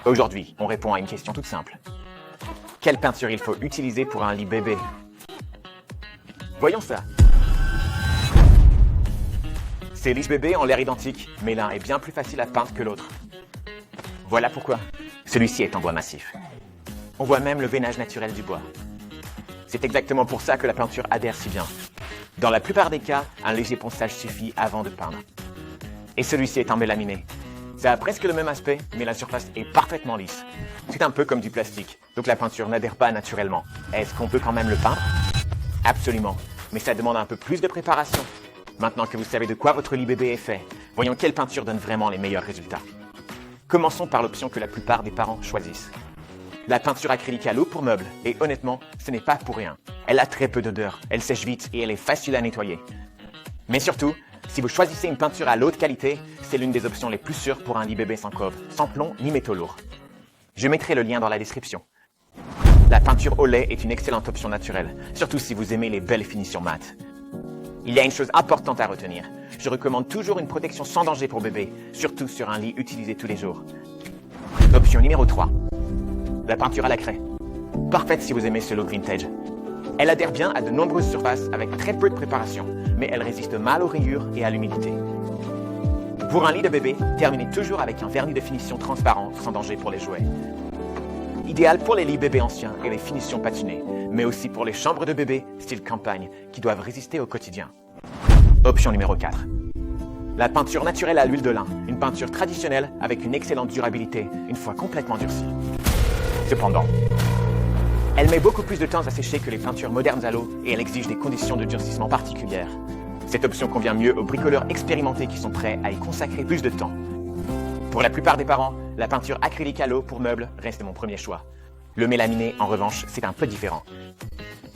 Aujourd'hui, on répond à une question toute simple. Quelle peinture il faut utiliser pour un lit bébé? Voyons ça. Ces lits bébés ont l'air identiques, mais l'un est bien plus facile à peindre que l'autre. Voilà pourquoi. Celui-ci est en bois massif. On voit même le veinage naturel du bois. C'est exactement pour ça que la peinture adhère si bien. Dans la plupart des cas, un léger ponçage suffit avant de peindre. Et celui-ci est en mélaminé. Ça a presque le même aspect, mais la surface est parfaitement lisse. C'est un peu comme du plastique, donc la peinture n'adhère pas naturellement. Est-ce qu'on peut quand même le peindre? Absolument, mais ça demande un peu plus de préparation. Maintenant que vous savez de quoi votre lit bébé est fait, voyons quelle peinture donne vraiment les meilleurs résultats. Commençons par l'option que la plupart des parents choisissent. La peinture acrylique à l'eau pour meubles, et honnêtement, ce n'est pas pour rien. Elle a très peu d'odeur, elle sèche vite et elle est facile à nettoyer. Mais surtout, si vous choisissez une peinture à l'eau de qualité, c'est l'une des options les plus sûres pour un lit bébé sans cove, sans plomb ni métaux lourds. Je mettrai le lien dans la description. La peinture au lait est une excellente option naturelle, surtout si vous aimez les belles finitions mates. Il y a une chose importante à retenir. Je recommande toujours une protection sans danger pour bébé, surtout sur un lit utilisé tous les jours. Option numéro 3. La peinture à la craie. Parfaite si vous aimez ce look vintage. Elle adhère bien à de nombreuses surfaces avec très peu de préparation, mais elle résiste mal aux rayures et à l'humidité. Pour un lit de bébé, terminez toujours avec un vernis de finition transparent sans danger pour les jouets. Idéal pour les lits bébés anciens et les finitions patinées, mais aussi pour les chambres de bébé style campagne qui doivent résister au quotidien. Option numéro 4. La peinture naturelle à l'huile de lin, une peinture traditionnelle avec une excellente durabilité une fois complètement durcie. Cependant, elle met beaucoup plus de temps à sécher que les peintures modernes à l'eau et elle exige des conditions de durcissement particulières. Cette option convient mieux aux bricoleurs expérimentés qui sont prêts à y consacrer plus de temps. Pour la plupart des parents, la peinture acrylique à l'eau pour meubles reste mon premier choix. Le mélaminé, en revanche, c'est un peu différent.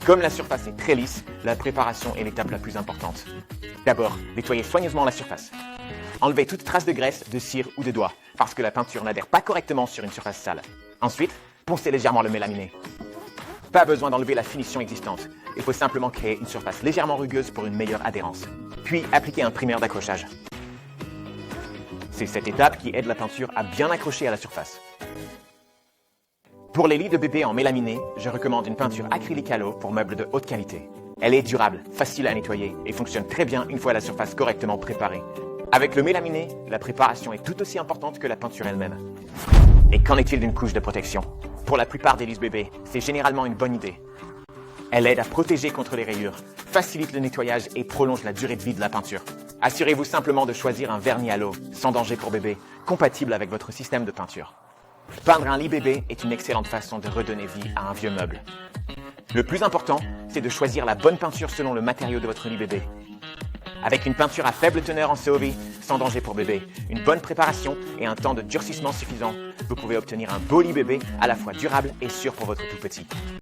Comme la surface est très lisse, la préparation est l'étape la plus importante. D'abord, nettoyez soigneusement la surface. Enlevez toute trace de graisse, de cire ou de doigts, parce que la peinture n'adhère pas correctement sur une surface sale. Ensuite, poncez légèrement le mélaminé. Pas besoin d'enlever la finition existante. Il faut simplement créer une surface légèrement rugueuse pour une meilleure adhérence. Puis, appliquez un primaire d'accrochage. C'est cette étape qui aide la peinture à bien accrocher à la surface. Pour les lits de bébé en mélaminé, je recommande une peinture acrylique à l'eau pour meubles de haute qualité. Elle est durable, facile à nettoyer et fonctionne très bien une fois la surface correctement préparée. Avec le mélaminé, la préparation est tout aussi importante que la peinture elle-même. Et qu'en est-il d'une couche de protection? Pour la plupart des lits bébés, c'est généralement une bonne idée. Elle aide à protéger contre les rayures, facilite le nettoyage et prolonge la durée de vie de la peinture. Assurez-vous simplement de choisir un vernis à l'eau, sans danger pour bébé, compatible avec votre système de peinture. Peindre un lit bébé est une excellente façon de redonner vie à un vieux meuble. Le plus important, c'est de choisir la bonne peinture selon le matériau de votre lit bébé. Avec une peinture à faible teneur en COV, sans danger pour bébé, une bonne préparation et un temps de durcissement suffisant, vous pouvez obtenir un beau lit bébé à la fois durable et sûr pour votre tout petit.